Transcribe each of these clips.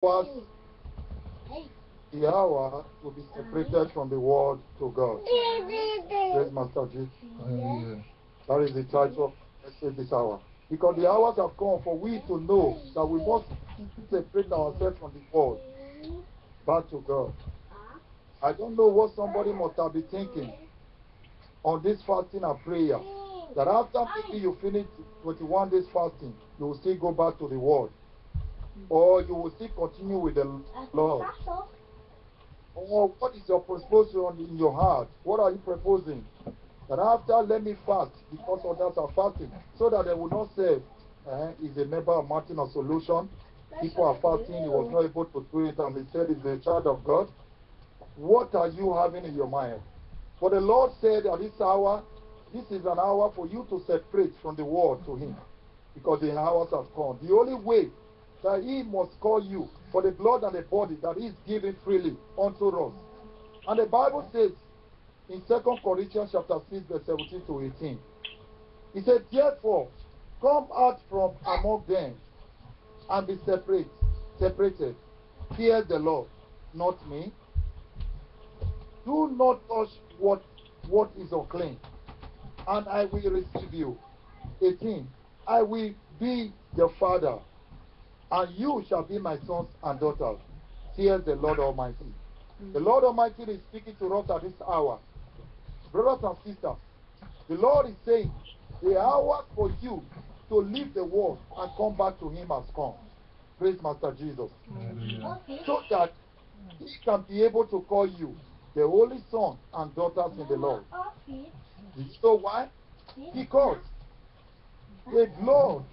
Was the hour to be separated from the world to God. Praise Master Jesus. Hallelujah. That is the title of the message this hour. Because the hours have come for we to know that we must separate ourselves from the world back to God. I don't know what somebody must have been thinking on this fasting and prayer. That after maybe you finish 21 days fasting, you will still go back to the world. Or you will still continue with the Lord. Or what is your proposal in your heart? What are you proposing? That after let me fast because others are fasting, so that they will not say he's a member of Mountain of Solution. People are fasting, he was not able to do it, and he said he's a child of God. What are you having in your mind? For the Lord said at this hour, this is an hour for you to separate from the world to him, because the hours have come. The only way that he must call you for the blood and the body that he is giving freely unto us. And the Bible says in 2 Corinthians chapter 6 verse 17 to 18, he said, therefore, come out from among them and be separated. Fear the Lord, not me. Do not touch what is unclean, and I will receive you. 18, I will be your father, and you shall be my sons and daughters. Fear the Lord Almighty. The Lord Almighty is speaking to us at this hour. Brothers and sisters, the Lord is saying, the hour for you to leave the world and come back to him has come. Praise Master Jesus. Hallelujah. So that he can be able to call you the holy son and daughters in the Lord. Do you know why? Because the blood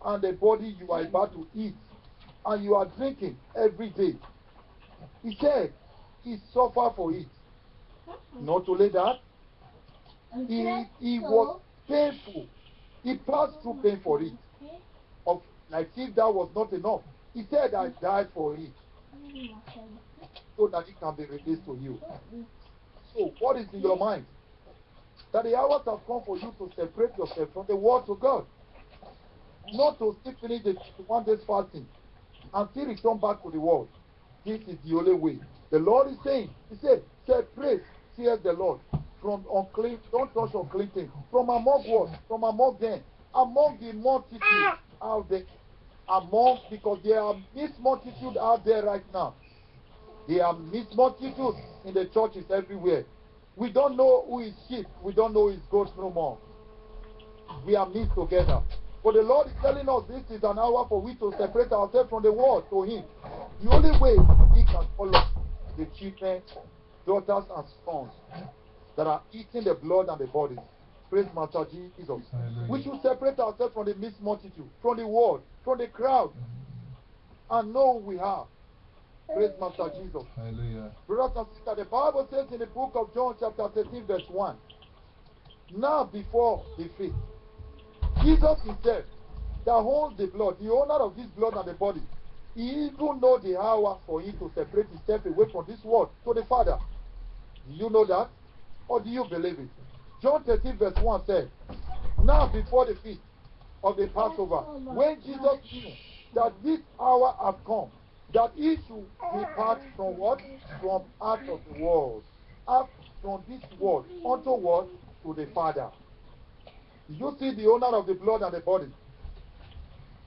and the body you are about to eat and you are drinking every day, he said he suffered for it. Not only that, he was painful. He passed through pain for it. Of like if that was not enough, he said I died for it, so that it can be released to you. So what is in your mind? That the hours have come for you to separate yourself from the world to God. Not to still finish the 21 days fasting and still return back to the world. This is the only way. The Lord is saying, he said, separate, says the Lord, from unclean, don't touch unclean things. From among what? From among them. Among the multitude out there. Because there are mixed multitude out there right now. There are mixed multitude in the churches everywhere. We don't know who is sheep. We don't know who is goats no more. We are mixed together. But the Lord is telling us this is an hour for we to separate ourselves from the world to him. The only way he can call us the children, daughters, and sons that are eating the blood and the body. Praise Master Jesus. Hallelujah. We should separate ourselves from the mixed multitude, from the world, from the crowd, and know who we are. Praise Master Jesus. Hallelujah. Brothers and sisters, the Bible says in the book of John chapter 13 verse 1, now before the feast, Jesus himself, that holds the blood, the owner of this blood and the body, he even know the hour for him to separate himself away from this world to the Father. Do you know that? Or do you believe it? John 13 verse 1 said, now before the feast of the Passover, when Jesus knew that this hour had come, that he should depart from what? From out of the world. Out from this world unto what? To the Father. You see the owner of the blood and the body.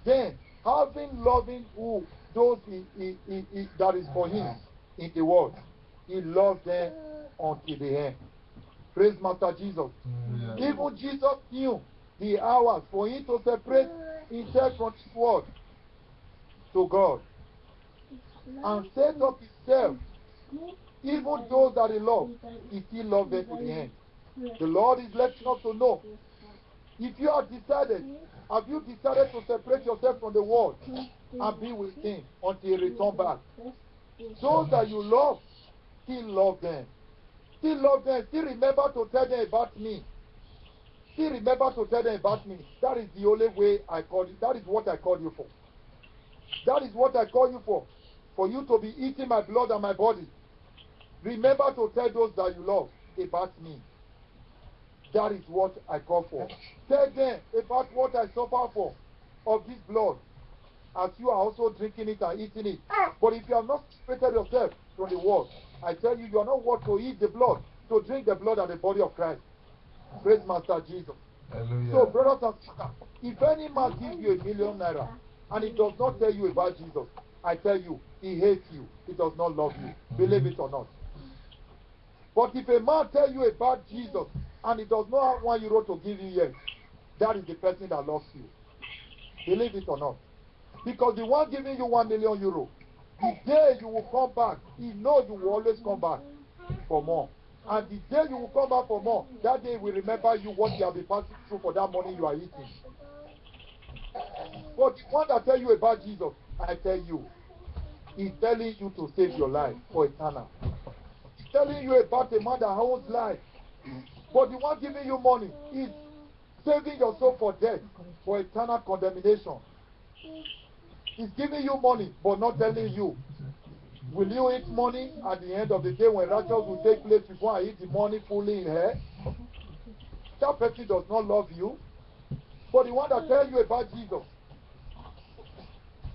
Then, having loving who those that is for him in the world, he loved them until the end. Praise Master Jesus. Hallelujah. Even Jesus knew the hours for him to separate himself from this world to God and set up himself. Even those that he loved, he still loved them to the end. The Lord is letting us to know, if you have you decided to separate yourself from the world and be with him until he return back? Those that you love, still love them. Still love them. Still remember to tell them about me. Still remember to tell them about me. That is the only way I call you. That is what I call you for. That is what I call you for. For you to be eating my blood and my body. Remember to tell those that you love about me. That is what I call for. Tell them about what I suffer for of this blood as you are also drinking it and eating it. But if you have not separated yourself from the world, I tell you, you are not worth to eat the blood, to drink the blood and the body of Christ. Praise Master Jesus. Hallelujah. So, brothers and sisters, if any man gives you ₦1,000,000 and he does not tell you about Jesus, I tell you, he hates you. He does not love you. Believe it or not. But if a man tell you about Jesus and he does not have €1 to give you yet, that is the person that loves you. Believe it or not. Because the one giving you €1,000,000, the day you will come back, he knows you will always come back for more. And the day you will come back for more, that day will remember you what you have been passing through for that money you are eating. But the one that tell you about Jesus, I tell you, he's telling you to save your life for eternal. He's telling you about a man that owns life. But the one giving you money is saving your soul for death, for eternal condemnation. He's giving you money, but not telling you. Will you eat money at the end of the day when rapture will take place? You go and eat the money fully in here? That person does not love you. But the one that tells you about Jesus,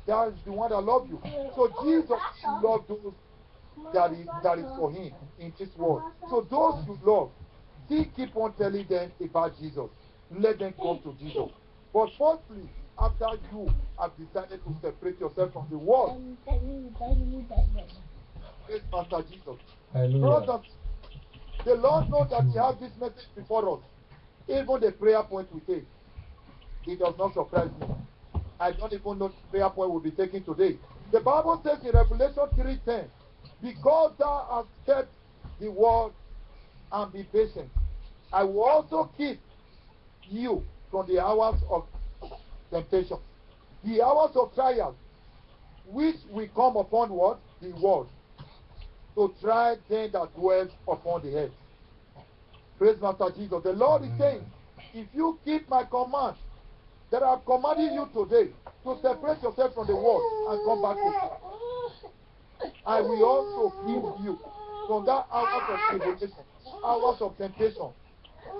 that is the one that loves you. So Jesus loves those that is for him in this world. So those you love, still keep on telling them about Jesus. Let them come to Jesus. But firstly, after you have decided to separate yourself from the world, praise Master Jesus. Brothers, the Lord knows that he has this message before us. Even the prayer point we take, it does not surprise me. I don't even know the prayer point we'll be taking today. The Bible says in Revelation 3:10, because thou hast kept the word and be patient, I will also keep you from the hours of temptation, the hours of trial, which will come upon what? The world, to try them that dwell upon the earth. Praise Master Jesus. The Lord is saying, if you keep my command that I have commanded you today, to separate yourself from the world and come back to me, I will also keep you from that hours of tribulation, hours of temptation,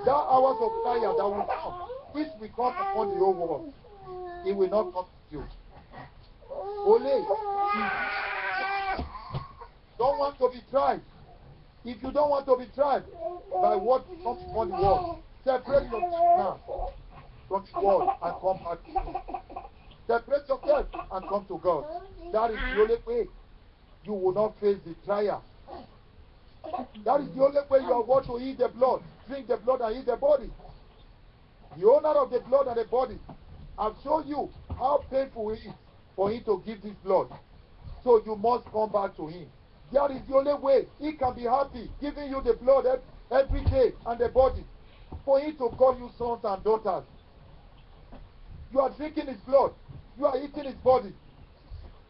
that hours of trial that will come, which will come upon the whole world. It will not come to you. Only if you don't want to be tried. If you don't want to be tried by what comes upon the world, separate yourself now from the world and come back to me. Separate yourself and come to God. That is the only way you will not face the trial. That is the only way you are going to eat the blood, drink the blood and eat the body. The owner of the blood and the body, I've shown you how painful it is for him to give this blood. So you must come back to him. That is the only way he can be happy giving you the blood every day and the body, for him to call you sons and daughters. You are drinking his blood, you are eating his body,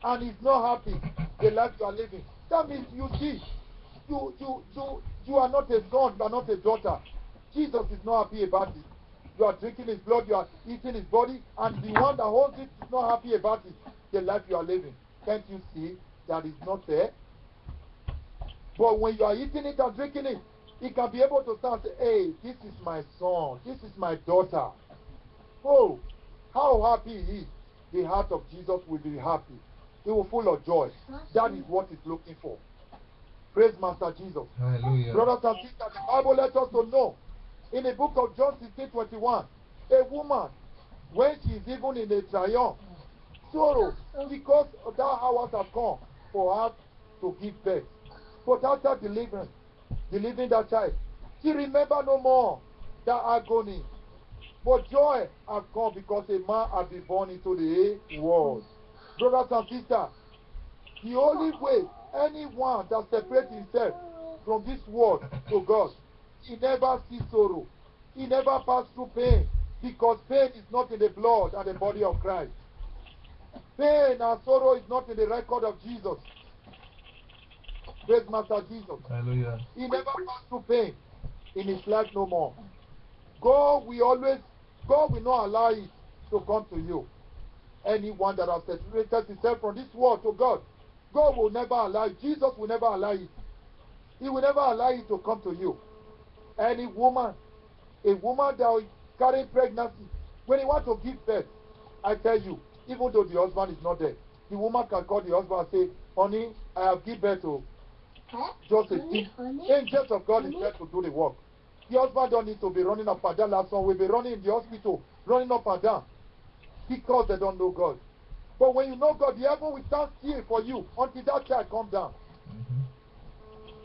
and he's not happy the life you are living. That means you see, you are not a son, you are not a daughter. Jesus is not happy about it. You are drinking his blood, you are eating his body, and the one that holds it is not happy about it, the life you are living. Can't you see that is not there? But when you are eating it and drinking it, he can be able to stand and say, hey, this is my son, this is my daughter. Oh, how happy he is. The heart of Jesus will be happy. He will full of joy. That is what he's looking for. Praise Master Jesus. Hallelujah. Brothers and sisters, the Bible lets us to know in the book of John 16:21, a woman, when she is even in a triumph, sorrow, because that hours have come for her to give birth. But after delivering that child, she remember no more that agony. But joy has come because a man has been born into the world. Brothers and sisters, the only way anyone that separates himself from this world to God, he never sees sorrow. He never passes through pain, because pain is not in the blood and the body of Christ. Pain and sorrow is not in the record of Jesus. Praise Master Jesus. Hallelujah. He never passed through pain in his life no more. God will not allow it to come to you. Anyone that has separated himself from this world to God, God will never allow it. Jesus will never allow it. He will never allow it to come to you. Any woman, a woman that is carrying pregnancy, when he wants to give birth, I tell you, even though the husband is not there. The woman can call the husband and say, honey, I have given birth to just a thing. Angels of God is there to do the work. The husband don't need to be running up and down. Last one will be running in the hospital, running up and down, because they don't know God. But when you know God, the heaven will stand still for you until that child comes down.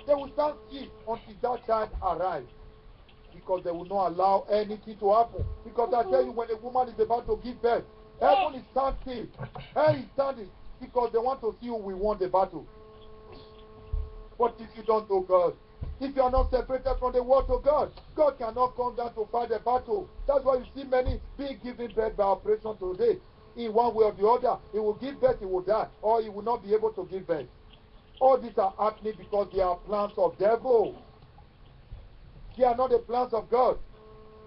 They will stand still until that child arrives, because they will not allow anything to happen. Because I tell you, when a woman is about to give birth, heaven is standing. Hell is standing, because they want to see who will win the battle. But if you don't know God, if you are not separated from the word of God, God cannot come down to fight the battle. That's why you see many being given birth by operation today. In one way or the other, he will give birth, he will die, or he will not be able to give birth. All these are happening because they are plans of devil. They are not the plans of God.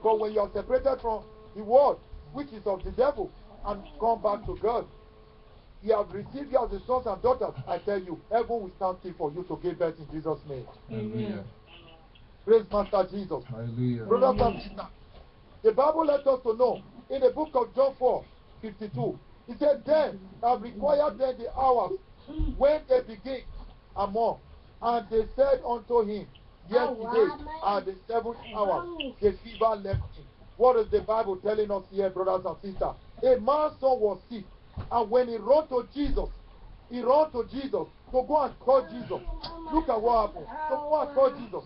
But when you are separated from the word, which is of the devil, and come back to God, you have received you as the sons and daughters. I tell you, heaven will stand still for you to give birth in Jesus' name. Hallelujah. Praise Master Jesus. Hallelujah. Brothers and sisters, the Bible lets us to know in the book of John 4:52, it said, then I required them the hours when they begin among, and they said unto him, yesterday at the 7th hour, the fever left him. What is the Bible telling us here, brothers and sisters? A man's son was sick, and when he ran to Jesus, to go and call Jesus. Look at what happened. To go and call Jesus.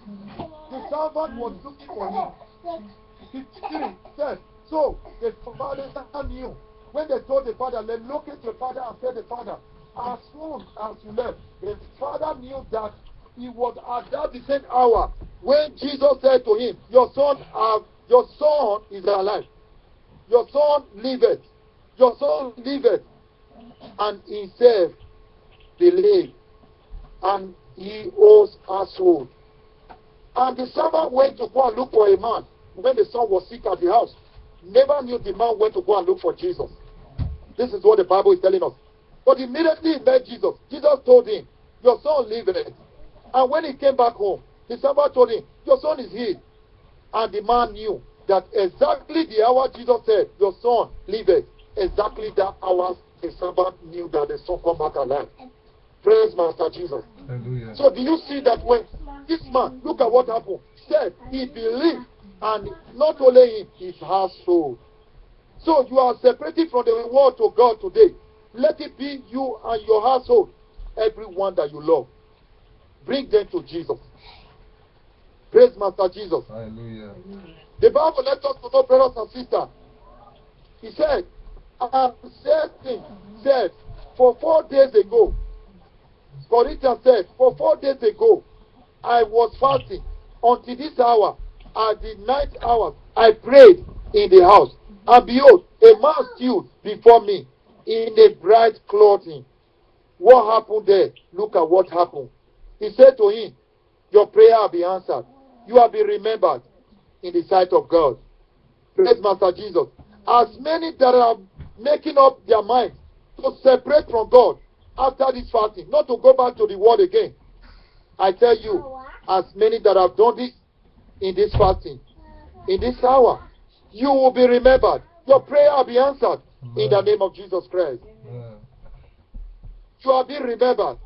The servant was looking for him. 53 said, so the father knew. When they told the father, let locate your father and tell the father, as soon as you left, the father knew that he was at that the same hour when Jesus said to him, your son is alive. Your son liveth. Your son liveth. And he said, believe. And he owes household. And the servant went to go and look for a man when the son was sick at the house. Never knew the man went to go and look for Jesus. This is what the Bible is telling us. But immediately he met Jesus. Jesus told him, your son liveth. And when he came back home, the servant told him, your son is healed. And the man knew that exactly the hour Jesus said, your son liveth, exactly that hour the servant knew that the son come back alive. Praise Master Jesus. Hallelujah. So do you see that when this man, look at what happened, said he believed, and not only him, his household. So you are separated from the word of God today. Let it be you and your household, everyone that you love. Bring them to Jesus. Praise Master Jesus. Hallelujah. The Bible lets us to know, brothers and sisters. He said, said, for 4 days ago, Corinthians said, for 4 days ago, I was fasting until this hour, at the 9th hour, I prayed in the house. And behold, a man stood before me in a bright clothing. What happened there? Look at what happened. He said to him, your prayer will be answered. You will be remembered in the sight of God. Praise Master Jesus. As many that are making up their mind to separate from God after this fasting, not to go back to the world again, I tell you, as many that have done this in this fasting, in this hour, you will be remembered. Your prayer will be answered in the name of Jesus Christ. You are being remembered.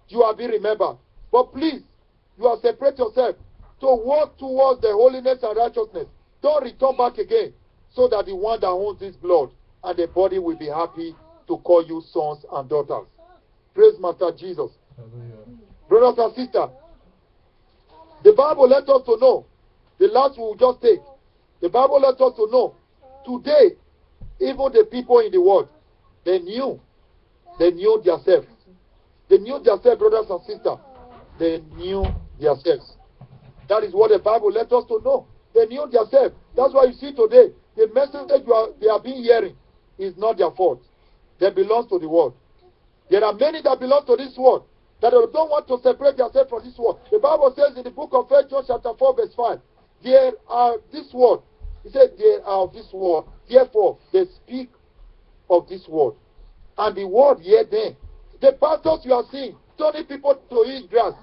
You are being remembered. But please, you are separate yourself to work towards the holiness and righteousness. Don't return back again, so that the one that owns this blood and the body will be happy to call you sons and daughters. Praise Master Jesus. Hallelujah. Brothers and sisters, the Bible lets us to know, the last we will just take, the Bible lets us to know, today, even the people in the world, they knew themselves. They knew themselves, brothers and sisters. They knew themselves. That is what the Bible lets us to know. They knew themselves. That's why you see today, the message they are being hearing is not their fault. They belong to the world. There are many that belong to this world that don't want to separate themselves from this world. The Bible says in the book of 1 John chapter 4 verse 5, there are this world. He said, there are of this world. Therefore, they speak of this world. And the word hear them. The pastors you are seeing, telling people to eat grass.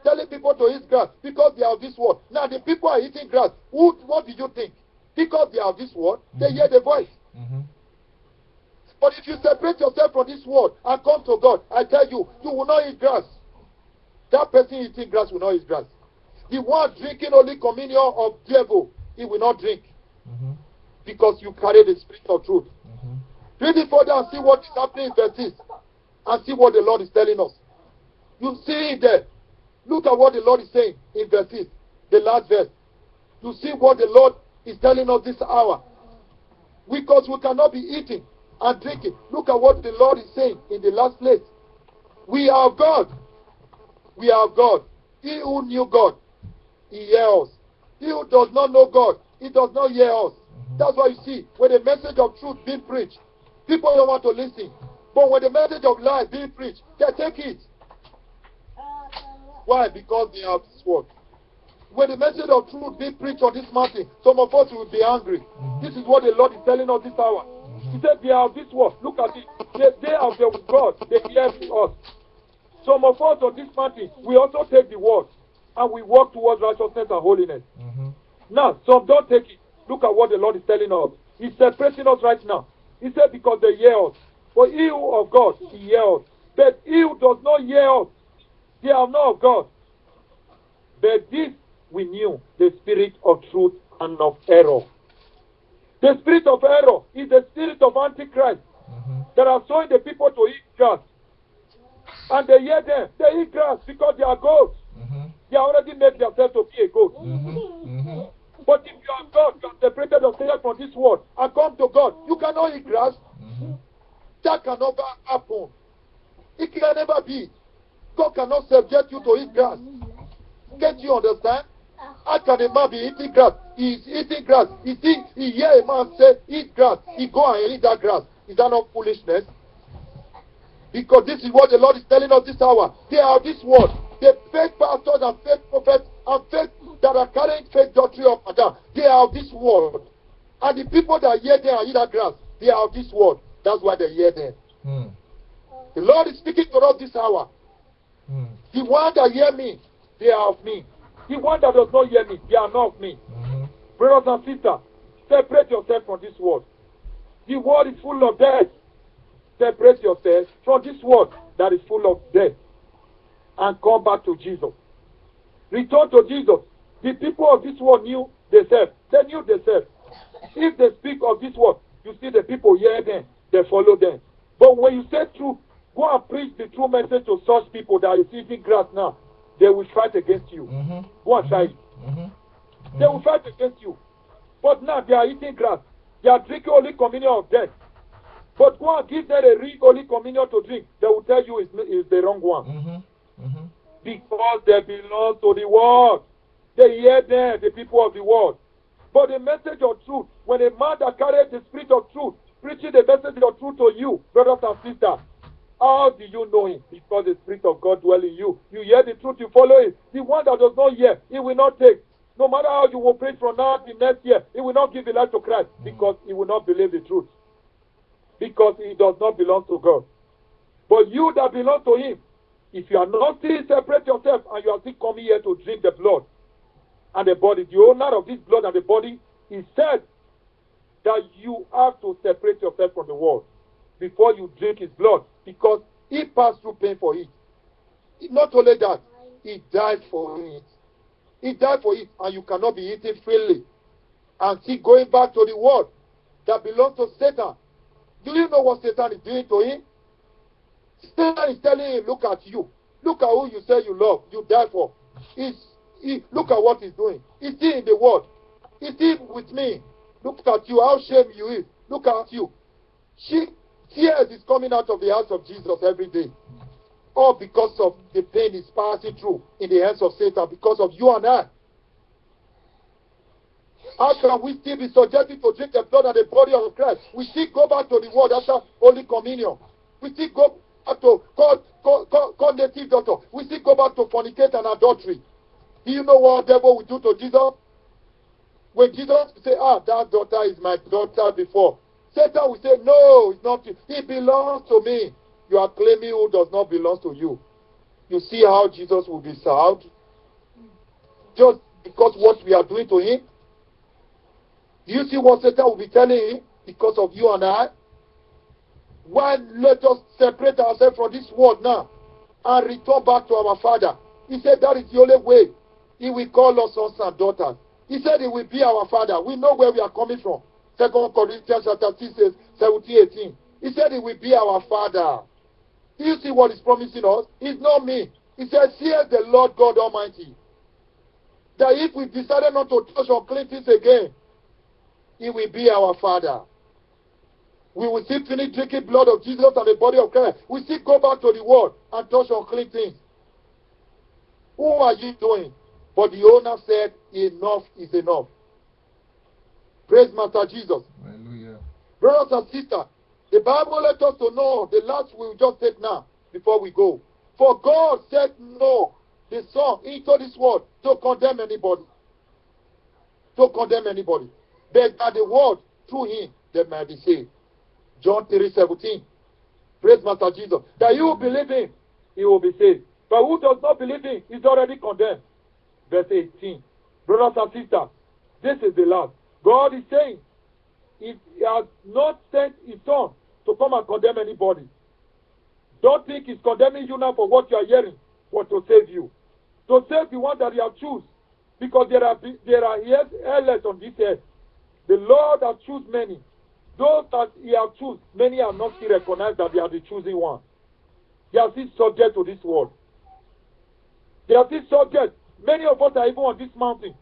Telling people to eat grass because they are of this world. Now the people are eating grass. What do you think? Because they are of this world, they hear the voice. But if you separate yourself from this world and come to God, I tell you, you will not eat grass. That person eating grass will not eat grass. The one drinking Holy Communion of devil, he will not drink. Because you carry the spirit of truth. Read it further and see what is happening in verse 6. And see what the Lord is telling us. You see it there. Look at what the Lord is saying in verse 6. The last verse. You see what the Lord is telling us this hour. Because we cannot be eating and drinking. Look at what the Lord is saying in the last place. We are of God. We are of God. He who knew God, he hears us. He who does not know God, he does not hear us. That's why you see, when the message of truth being preached, people don't want to listen. But when the message of lies being preached, they take it. Why? Because they have this word. When the message of truth being preached on this mountain, some of us will be angry. This is what the Lord is telling us this hour. He said, they have this word. Look at it. They have the God. They hear us. Some of us on this mountain, we also take the word. And we walk towards righteousness and holiness. Now, some don't take it. Look at what the Lord is telling us. He's separating us right now. He said, because they hear us. For he who of God, he hears us. But he who does not hear us, they are not of God. But this we knew, the spirit of truth and of error. The spirit of error is the spirit of Antichrist that are showing the people to eat grass. And they hear them. They eat grass because they are goats. They already made themselves to be a goat. But if you are God, you are separated yourself from this world and come to God, you cannot eat grass. That can never happen. It can never be. God cannot subject you to eat grass. Can't you understand? How can a man be eating grass? He is eating grass. He hear a man say, eat grass. He go and eat that grass. Is that not foolishness? Because this is what the Lord is telling us this hour. They are this word. The fake pastors and fake prophets and fake that are carrying fake doctrine of Adam. They are of this world. And the people that hear them and eat that grass, they are of this world. That's why they hear them. The Lord is speaking to us this hour. The one that hear me, they are of me. The one that does not hear me, they are not of me. Brothers and sisters, separate yourself from this world. The world is full of death. Separate yourself from this world that is full of death. And come back to Jesus. Return to Jesus. The people of this world knew themselves. They knew themselves. If they speak of this world, you see the people hear them, they follow them. But when you say truth, go and preach the true message to such people that are eating grass now. They will fight against you. Go and try it. They will fight against you. But now they are eating grass. They are drinking Holy Communion of death. But go and give them a real Holy Communion to drink. They will tell you it's the wrong one. Because they belong to the world. They hear them, the people of the world. But the message of truth, when a man that carries the spirit of truth, preaching the message of truth to you, brothers and sisters, how do you know him? Because the spirit of God dwells in you. You hear the truth, you follow it. The one that does not hear, he will not take. No matter how you will preach from now to next year, he will not give his life to Christ because he will not believe the truth. Because he does not belong to God. But you that belong to him, if you are not still separate yourself and you are still coming here to drink the blood and the body, the owner of this blood and the body, he said that you have to separate yourself from the world before you drink his blood, because he passed through pain for it. Not only that, he died for it. He died for it, and you cannot be eating freely and keep going back to the world that belongs to Satan. Do you know what Satan is doing to him? Satan is telling him, look at you. Look at who you say you love, you die for. Look at what he's doing. He's still in the world. He's still with me. Look at you, how shame you is. Look at you. Tears is coming out of the house of Jesus every day. All because of the pain he's passing through in the hands of Satan, because of you and I. How can we still be subjected to drink the blood and the body of Christ? We still go back to the world after Holy Communion. We still go back to call native doctor. We still go back to fornicate and adultery. Do you know what the devil will do to Jesus? When Jesus say, that daughter is my daughter before, Satan will say, no, it's not. He belongs to me. You are claiming who does not belong to you. You see how Jesus will be served? Just because what we are doing to him? Do you see what Satan will be telling him because of you and I? Why let us separate ourselves from this world now and return back to our Father? He said that is the only way. He will call us sons and daughters. He said he will be our Father. We know where we are coming from. 2 Corinthians chapter 6 says 17, 18. He said he will be our Father. Do you see what he's promising us? It's not me. He says, here's the Lord God Almighty. That if we decided not to touch unclean things again, he will be our Father. We will still finish drinking blood of Jesus and the body of Christ. We still go back to the world and touch unclean things. Who are you doing? But the owner said, enough is enough. Praise Master Jesus. Hallelujah. Brothers and sisters, the Bible let us to know, the last we will just take now before we go. For God said no, the Son, into this world to condemn anybody. To condemn anybody. But that the world, through him, they might be saved. John 3:17. Praise Master Jesus. That you will believe him, he will be saved. But who does not believe him is already condemned. Verse 18. Brothers and sisters, this is the last. God is saying, he has not sent his Son to come and condemn anybody. Don't think he's condemning you now for what you are hearing, but to save you. To save the one that you have chosen. Because there are airless on this earth. The Lord has chosen many. Those that he has chosen, many are not still recognized that they are the chosen one. They are still subject to this world. They are still subject. Many of us are even on this mountain.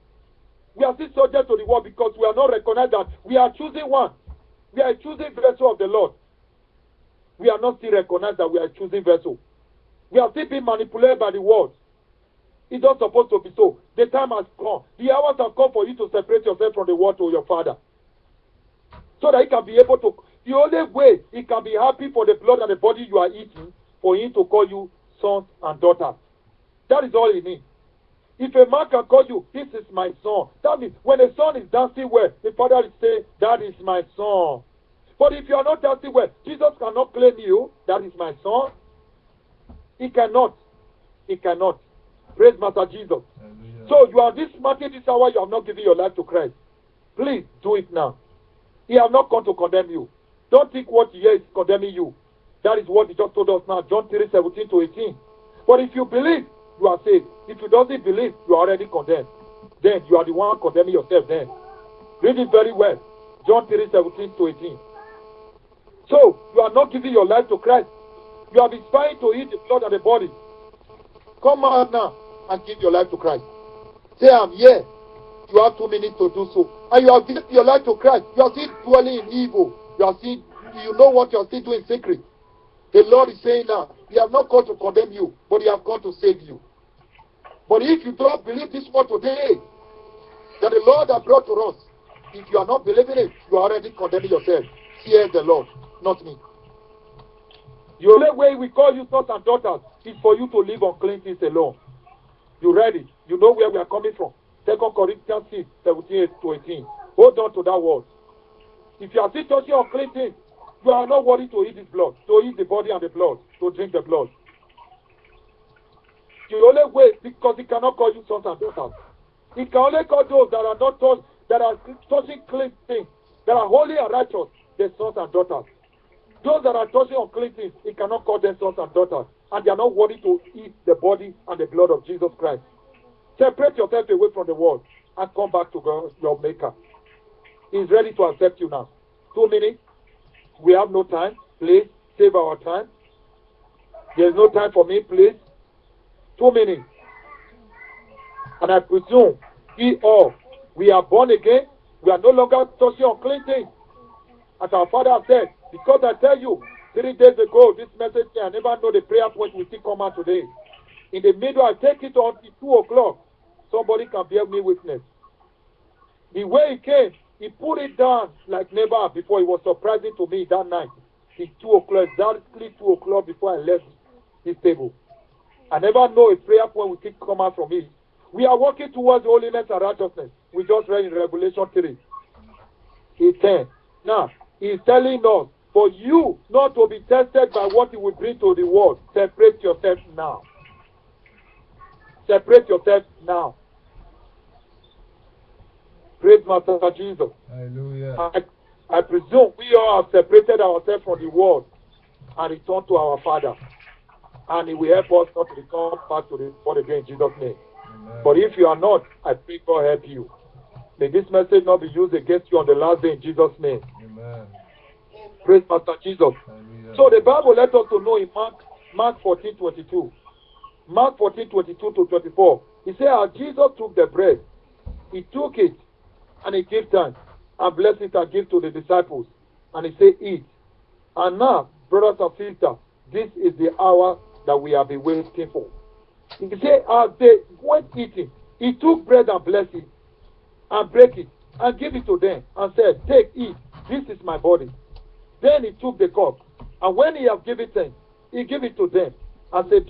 We are still subject to the world because we are not recognized that we are choosing one. We are a choosing vessel of the Lord. We are not still recognized that we are a choosing vessel. We are still being manipulated by the world. It's not supposed to be so. The time has come. The hours have come for you to separate yourself from the world to your Father. So that he can be able to, the only way he can be happy for the blood and the body you are eating, for him to call you sons and daughters. That is all he needs. If a man can call you, this is my son. That means when a son is dancing well, the father will say, that is my son. But if you are not dancing well, Jesus cannot claim you, that is my son. He cannot. He cannot. Praise Master Jesus. Hallelujah. So you are this market this hour, you have not given your life to Christ. Please do it now. He has not come to condemn you. Don't think what he is condemning you. That is what he just told us now, John 3:17 to 18. But if you believe, you are saved. If you don't believe, you are already condemned. Then you are the one condemning yourself then. Read it very well. John 3:17 to 18. So, you are not giving your life to Christ. You have been trying to eat the blood and the body. Come out now and give your life to Christ. Say, I'm here. You have 2 minutes to do so. And you have given your life to Christ. You are still dwelling in evil. You know what you are still doing in secret. The Lord is saying now, he has not come to condemn you, but he has come to save you. But if you don't believe this word today, that the Lord has brought to us, if you are not believing it, you are already condemning yourself. Fear the Lord, not me. The only way we call you sons and daughters is for you to live on clean things alone. You read it. You know where we are coming from. 2 Corinthians 6:17 to 18. Hold on to that word. If you are still touching on clean things, you are not worthy to eat this blood, to eat the body and the blood, to drink the blood. The only way, because he cannot call you sons and daughters. He can only call those that are not touched, that are touching clean things, that are holy and righteous, the sons and daughters. Those that are touching unclean things, he cannot call them sons and daughters, and they are not worthy to eat the body and the blood of Jesus Christ. Separate yourself away from the world and come back to God, your Maker. He is ready to accept you now. 2 minutes. We have no time. Please save our time. There is no time for me, please. 2 minutes. And I presume we are born again. We are no longer touching unclean things. As our Father said, because I tell you, 3 days ago, this message, I never know the prayer point will still come out today. In the middle, I take it until 2 o'clock. Somebody can bear me witness. The way he came, he put it down like never before. It was surprising to me that night. It's 2 o'clock, exactly 2 o'clock before I left this table. I never know a prayer point will still come out from it. We are working towards holiness and righteousness. We just read in Revelation 3. It's 10. Now, he's telling us, for you not to be tested by what he will bring to the world, separate yourself now. Separate yourself now. Praise Master Jesus. Hallelujah. I presume we all have separated ourselves from the world and return to our Father. And He will help us not to return back to the world again in Jesus' name. Amen. But if you are not, I pray God help you. May this message not be used against you on the last day in Jesus' name. Amen. Praise Master Jesus. Hallelujah. So the Bible let us to know in Mark 14:22. Mark 14:22 to 24. He said, as Jesus took the bread, He took it and He gave thanks and blessed it and gave to the disciples. And He said, eat. And now, brothers and sisters, this is the hour that we have been waiting for. He said, as they went eating, He took bread and blessed it and break it and give it to them and said, take, eat, this is my body. Then He took the cup, and when He had given thanks, He gave it to them and said,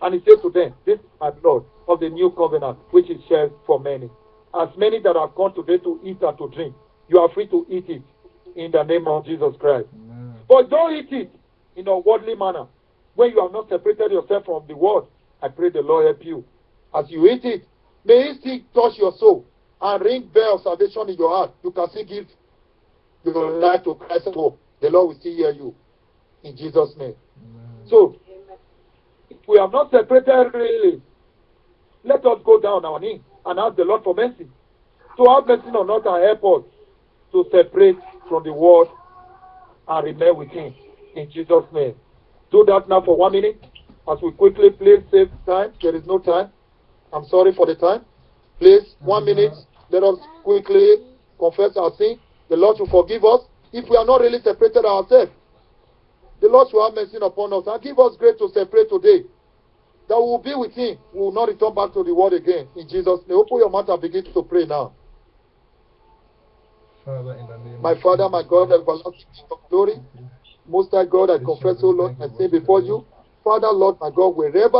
and He said to them, this is my blood of the new covenant, which is shed for many. As many that have come today to eat and to drink, you are free to eat it in the name of Jesus Christ. Amen. But don't eat it in a worldly manner. When you have not separated yourself from the world, I pray the Lord help you. As you eat it, may it still touch your soul and ring bell of salvation in your heart. You can still give your life to Christ. The Lord will still hear you. In Jesus' name. Amen. So, if we have not separated really, let us go down on our knees and ask the Lord for mercy. To have mercy on us and help us to separate from the world and remain with Him. In Jesus' name. Do that now for 1 minute. As we quickly please save time. There is no time. I'm sorry for the time. Please, 1 minute. Let us quickly confess our sin. The Lord will forgive us. If we are not really separated ourselves, the Lord will have mercy upon us and give us grace to separate today. That we will be with Him. We will not return back to the world again. In Jesus' name. Open your mouth and begin to pray now. Father, in the name My of Father, Jesus, my God, everlasting King of glory. Most High God, I confess, O Lord, I say before you, Father, Lord, my God, wherever